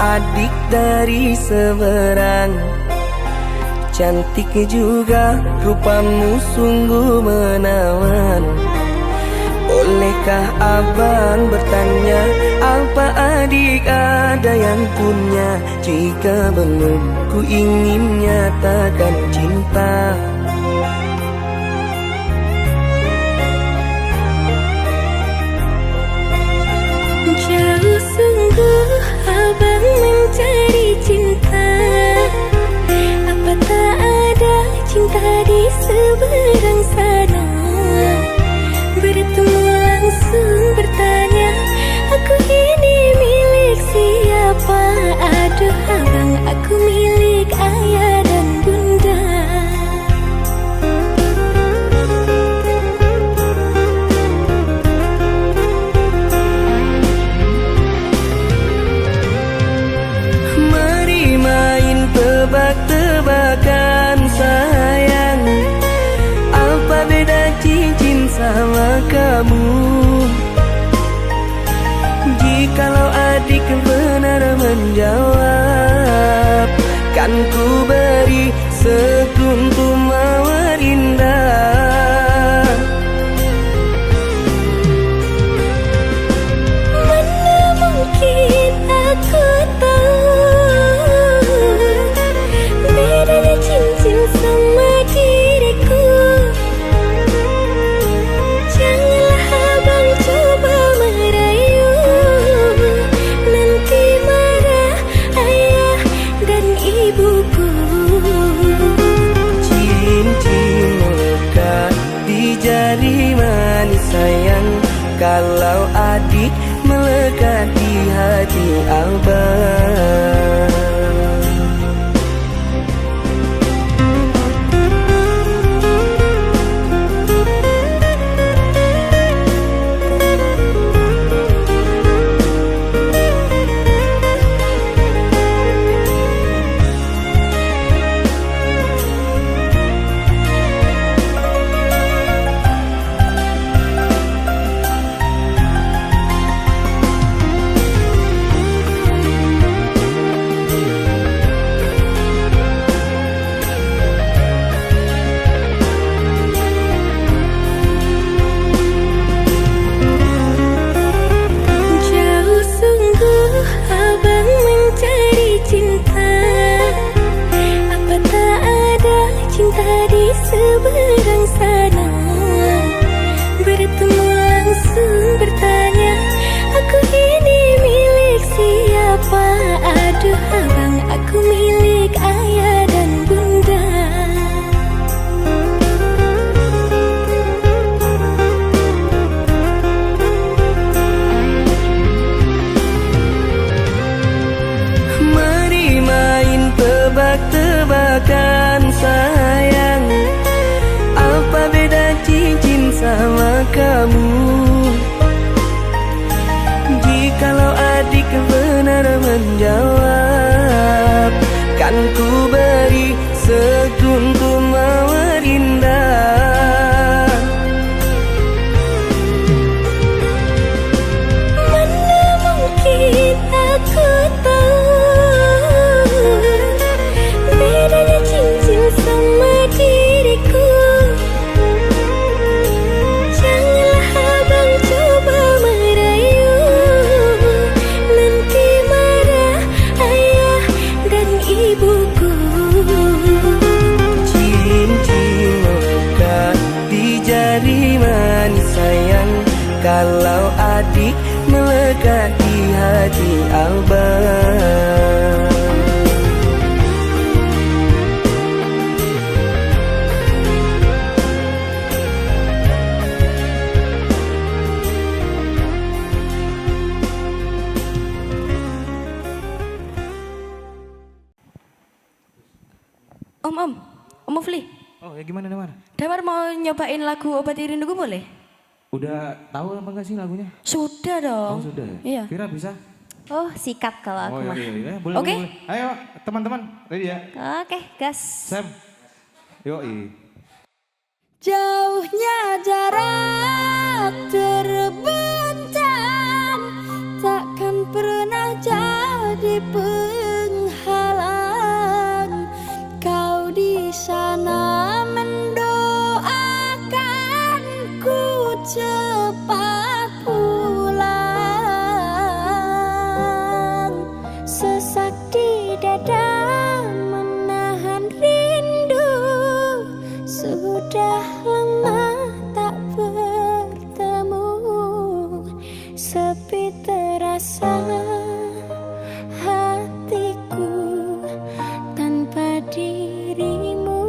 adik dari seberang. Cantik juga rupamu sungguh menawan. Bolehkah abang bertanya, apa adik ada yang punya? Jika belum, ku ingin nyatakan cinta. Jauh sungguh abang mencari cinta. Apa tak ada cinta di seberang sana? Bertemu langsung bertanya, aku ini milik siapa? Aduh abang, aku milik ayah dan bunda. Mari main tebak-tebakan sayang, apa beda cincin sama kamu? Jikalau adik benar menjawab, kan ku beri sekuntum mawar indah. Mana mungkin aku tahu bedanya cincin sama diriku. Janganlah abang coba merayu, nanti marah ayah dan ibuku. Cincin melekat di jari manis sayang, kalau adik melekat di hati abang. Jauh sungguh abang mencari cinta. Apa tak ada cinta di seberang sana? Bertemu langsung bertanya, aku ini milik siapa? Aduh abang, aku milik ayah dan bunda. Mari main tebak-tebakan sayang, apa beda cincin sama kamu? Jikalau adik benar menjawab, kan ku beri sekuntum mawar indah. Mana mungkin aku tahu bedanya cincin sama diriku. Janganlah abang coba merayu, nanti marah ayah dan ibuku. Cincin melekat di jari manis sayang, kalau adik melekat di hati abang. Om Mufli. Oh ya gimana Damar? Damar mau nyobain lagu Obati Rinduku boleh? Udah tahu apa enggak sih lagunya? Sudah dong. Oh sudah ya? Iya. Vira bisa? Oh sikat kalau aku mah. Iya. Boleh, Oke. boleh. Ayo teman-teman, ready ya? Oke, gas. Sam. Yoi. Jauhnya jarak terbentang, takkan pernah jadi jadi penghalang. Kau di sana mendoakanku cepat pulang. Sesak di dada menahan rindu. Sudah lama tak bertemu, sepi terasa hatiku tanpa dirimu.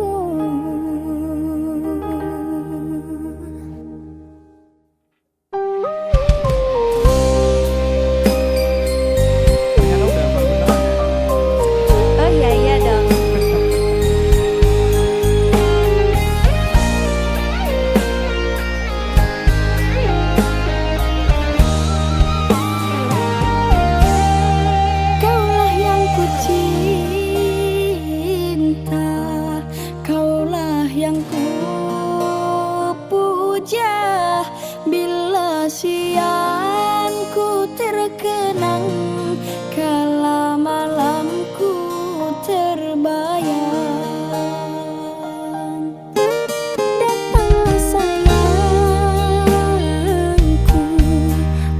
Ternyata udah hafal bentar. Oh iya dong. Kaulah yang ku cinta, kaulah yang ku puja. Bila siang ku terkenang, kala malamku terbayang. Datanglah sayangku,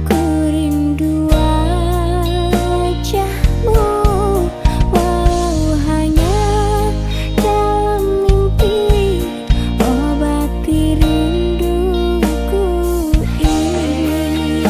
ku rindu wajahmu. Walau hanya dalam mimpi, obati rinduku ini.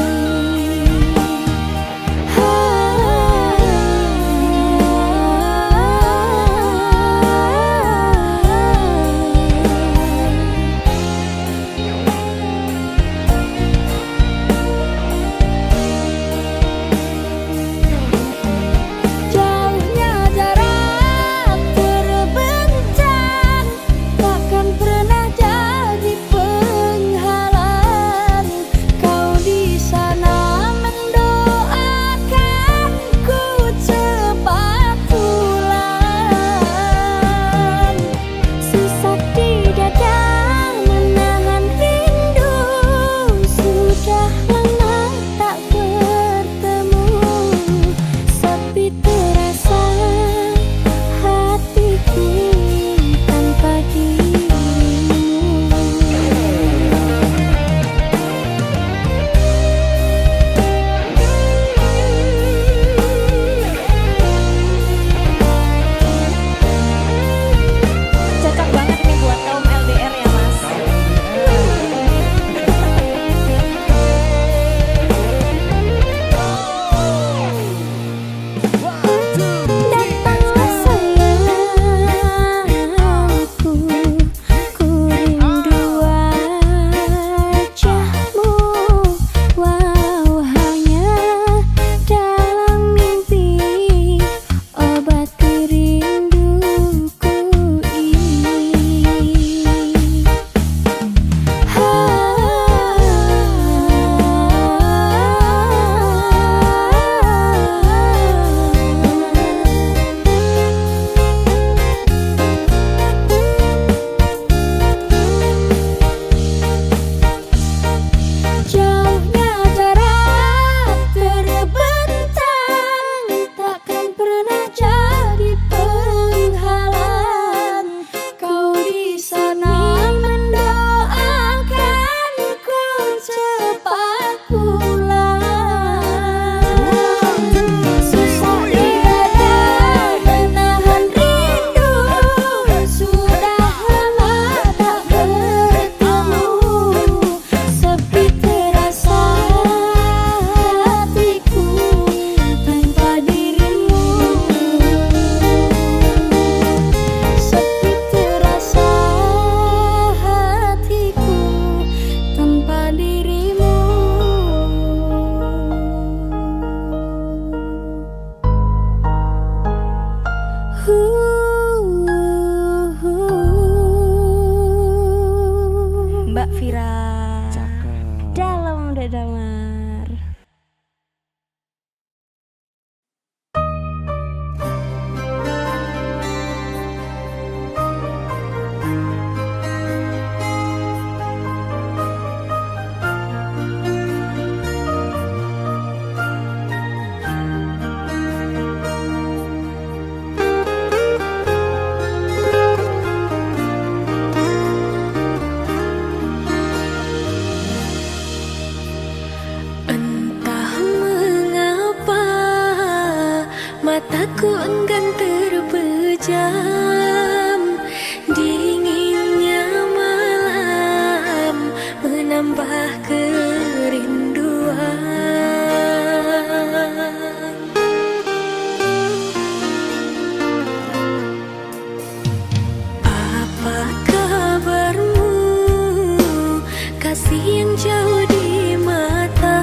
kasih yang jauh di mata.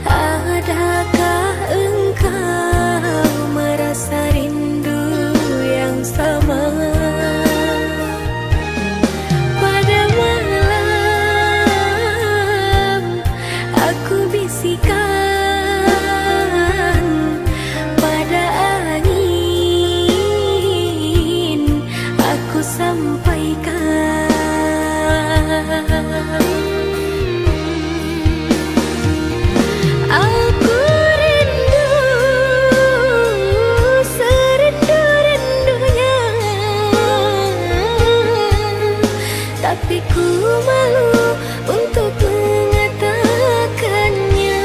Adakah engkau merasa rindu yang sama? Pada malam aku bisikan, pada angin aku sampaikan. Aku rindu serindu-rindunya, tapi ku malu untuk mengatakannya.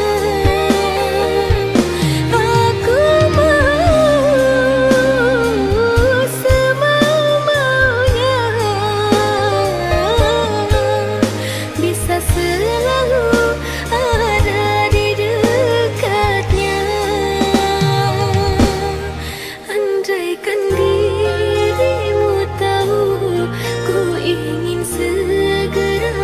Aku mau semau-maunya, bisa selalu ada di dekatnya. Andaikan dirimu tahu, ku ingin segera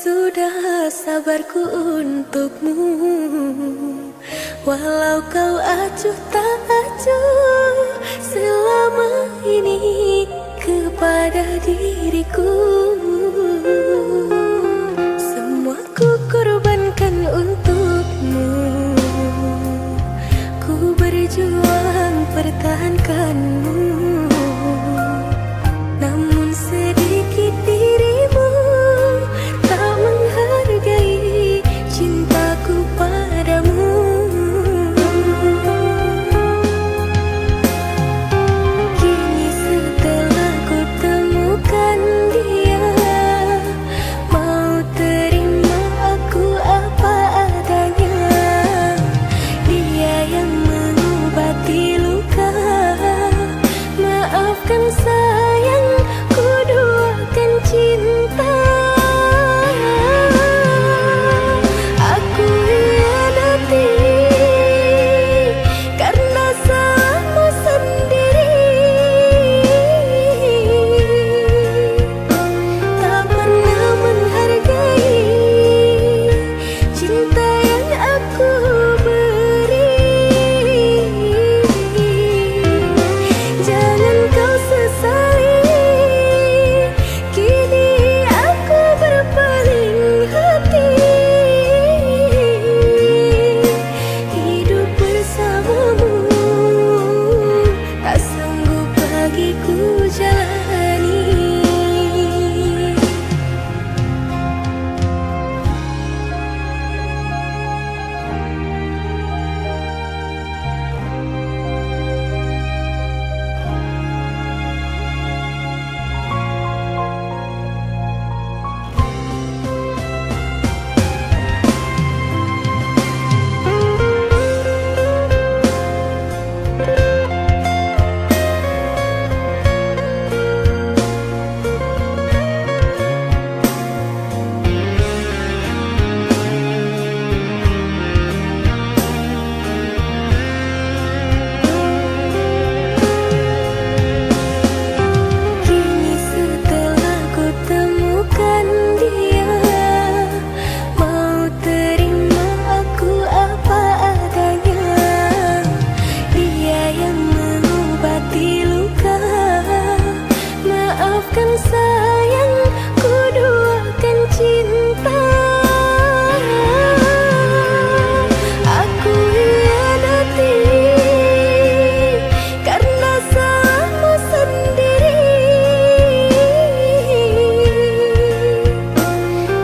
sudah sabarku untukmu, walau kau acuh tak acuh selama ini kepada diriku. Semua ku korbankan untukmu, ku berjuang pertahankanmu. Namun sedikit dirimu tak menghargai cintaku padamu. Kini setelah ku temukan dia, mau terima aku apa adanya. Dia yang mengobati luka, maafkan sayang, ku duakan cinta. Aku hianati karena salahmu sendiri. Tak pernah menghargai cinta yang aku beri. Jangan kau sesali, kini aku berpaling hati. Hidup bersamamu tak sanggup bagiku jalani. Kini setelah ku temukan dia, mau terima aku apa adanya. Dia yang mengobati luka, maafkan sayang, ku duakan cinta. Aku hianati karena salahmu sendiri.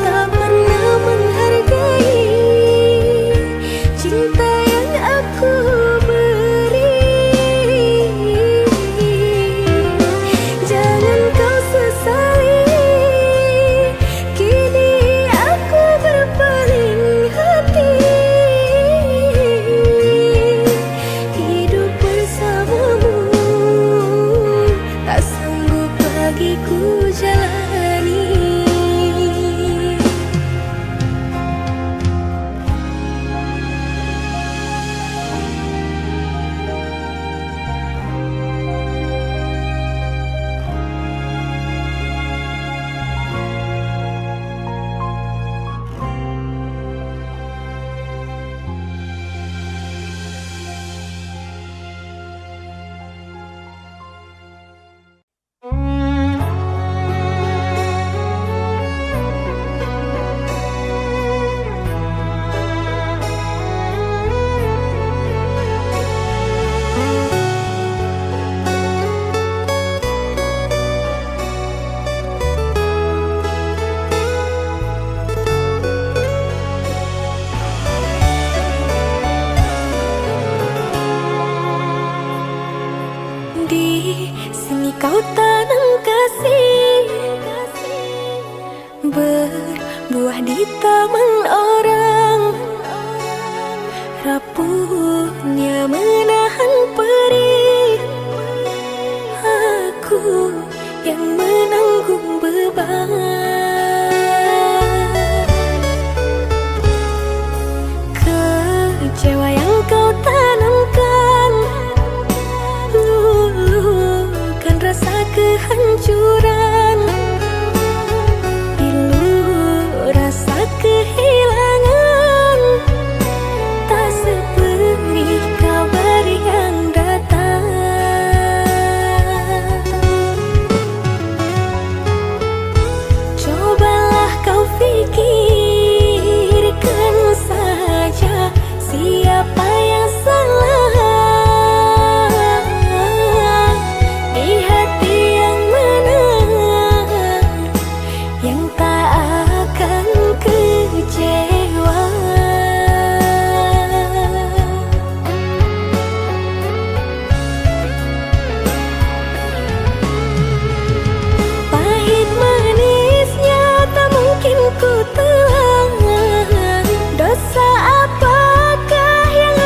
Tak pernah menghargai cinta yang aku beri. Jangan kau sesali, kini aku berpaling hati. Hidup bersamamu tak sanggup bagiku jalani. Di sini kau tanam kasih, berbuah di taman orang. Rapuhnya menahan perih, aku yang menanggung beban. Kecewa yang kau tanamkan, luluhkan rasa kehancuran. Pilu rasa Siapa yang salah di hati yang menang, yang tak akan kecewa. Pahit manisnya tak mungkin ku telan. Dosa apakah yang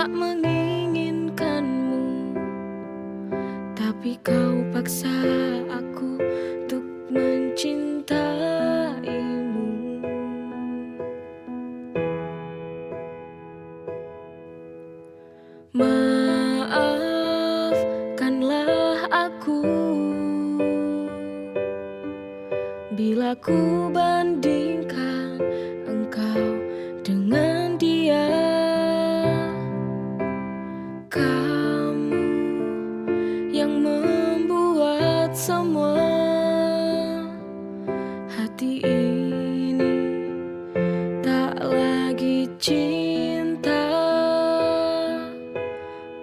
tak menginginkanmu, tapi kau paksa aku untuk mencintaimu. Maafkanlah aku bila ku bandingkan engkau dengan dia. Kamu yang membuat semua hati ini tak lagi cinta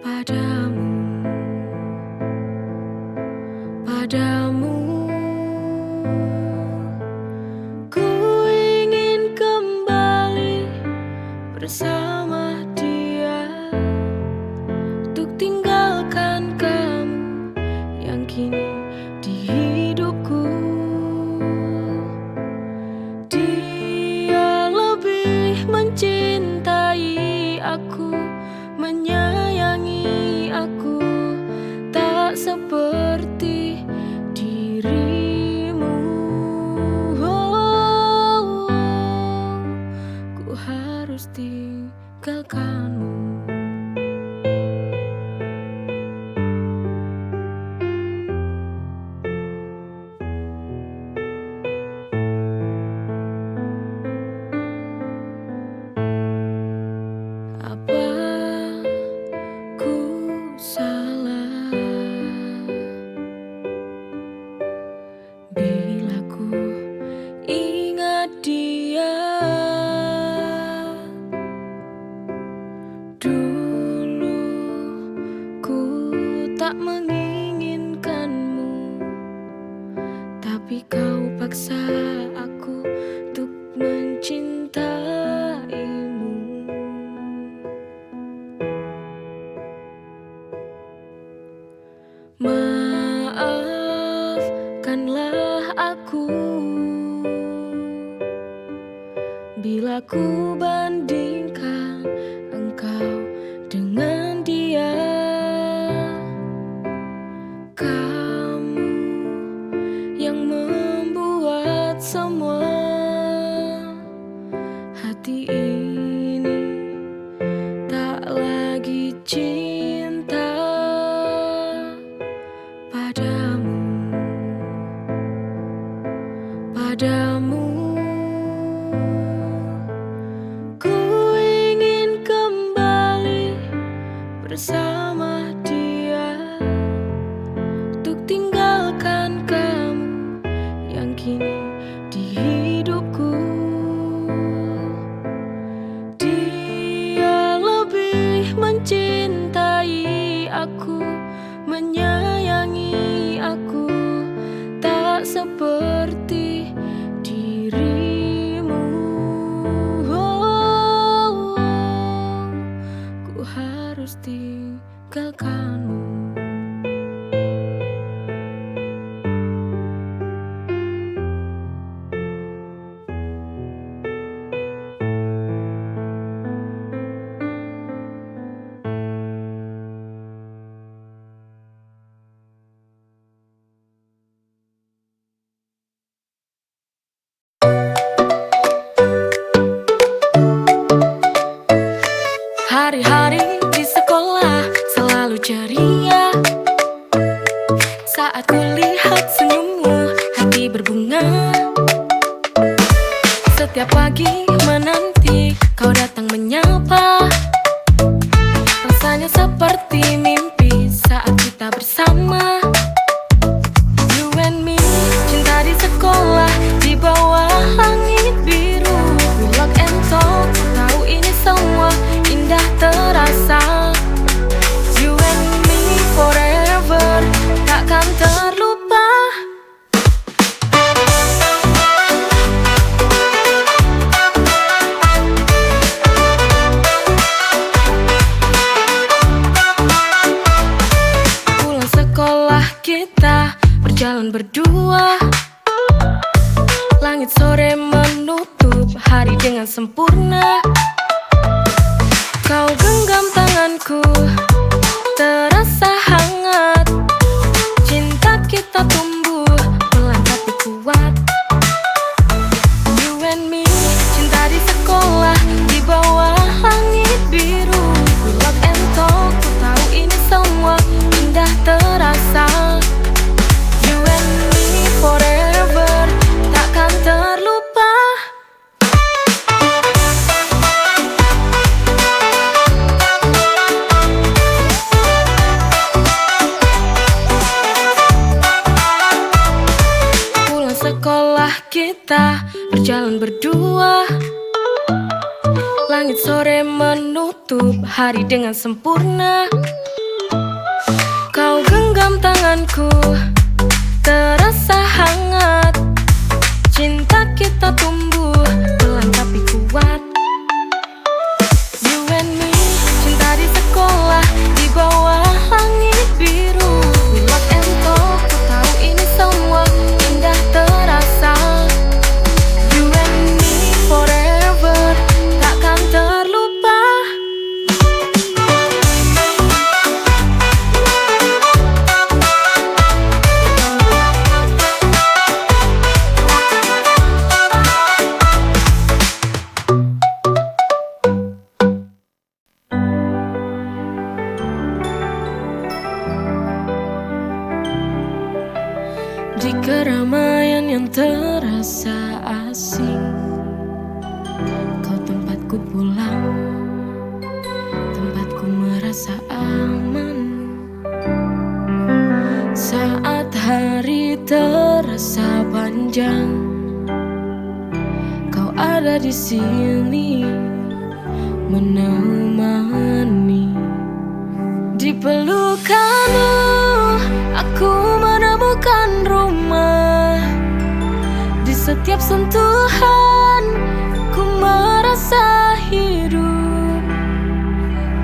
padamu, padamu. Ku ingin kembali bersama dia, untuk tinggalkan kamu yang kini di hidupku. Dia lebih mencintai aku, menyayangi aku, tak seperti dirimu. Ku harus tinggalkanmu. Apa ku salah bila ku ingat dia? Dulu ku tak menginginkanmu, tapi kau paksa aku untuk mencintaimu. Maafkanlah aku bila ku bandingkan engkau dengan dia. Kamu yang membuat semua hati ini tak lagi cinta padamu, padamu. Ku ingin kembali bersama dia, untuk tinggalkan kamu yang kini di hidupku. Dia lebih mencintai aku, menyayangi aku, tak seperti dirimu. Ku harus tinggalkanmu. Hari-hari di sekolah selalu ceria, saat kulihat senyummu hati berbunga. Setiap pagi menanti kau datang menyapa, rasanya seperti mimpi saat kita bersama. You and me, cinta di sekolah di bawah langit biru. We lock and talk, tahu ini semua indah terasa. You and me forever, takkan terlupa. Pulang sekolah kita berjalan berdua, langit sore menutup hari dengan sempurna. Kau genggam tangan kita berjalan berdua. Langit sore menutup hari dengan sempurna. Kau genggam tanganku, terasa hangat. Cinta kita tumbuh pelan tapi kuat. You and me, cinta di sekolah, di bawah langit biru. We lock and talk, ku tahu ini semua indah terasa. You and me forever, takkan terlupa. Di keramaian yang terasa asing, kau tempatku pulang, tempatku merasa aman. Saat hari terasa panjang, kau ada di sini menemani. Di pelukanmu aku menemukan rumah. Di setiap sentuhan ku merasa hidup.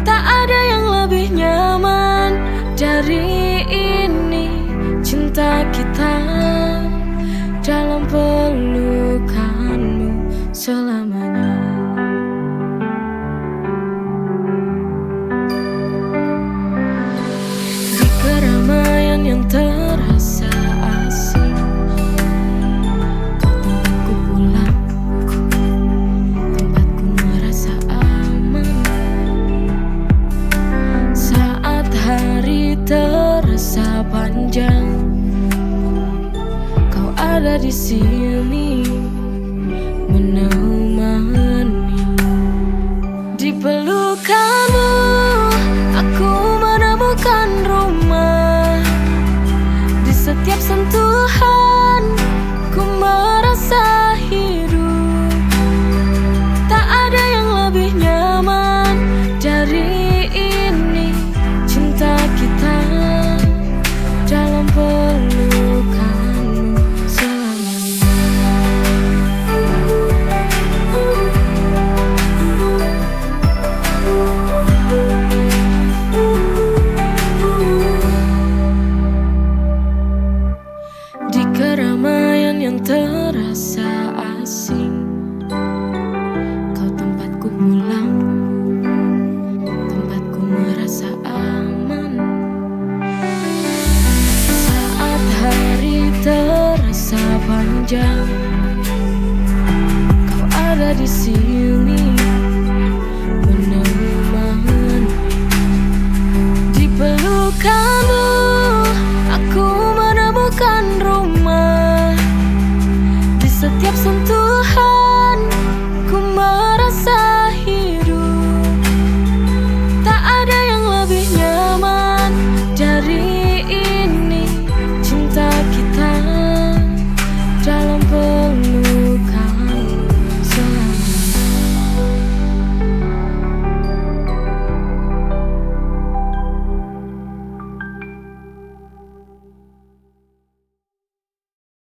Tak ada yang lebih nyaman dari ini. Cinta kita dalam pelukanmu selamanya. Di keramaian yang terasa asing, kau tempatku pulang, tempatku merasa aman. Saat hari terasa panjang, kau ada di sini menemani. Di pelukanmu aku menemukan rumah. Di setiap sentuhan ku merasa hidup. Tak ada yang lebih nyaman dari ini. Cinta kita dalam pelukanmu selamanya. Di keramaian yang terasa asing, kau tempatku pulang, tempatku merasa aman. Saat hari terasa panjang, kau ada di sini menemani. Di pelukan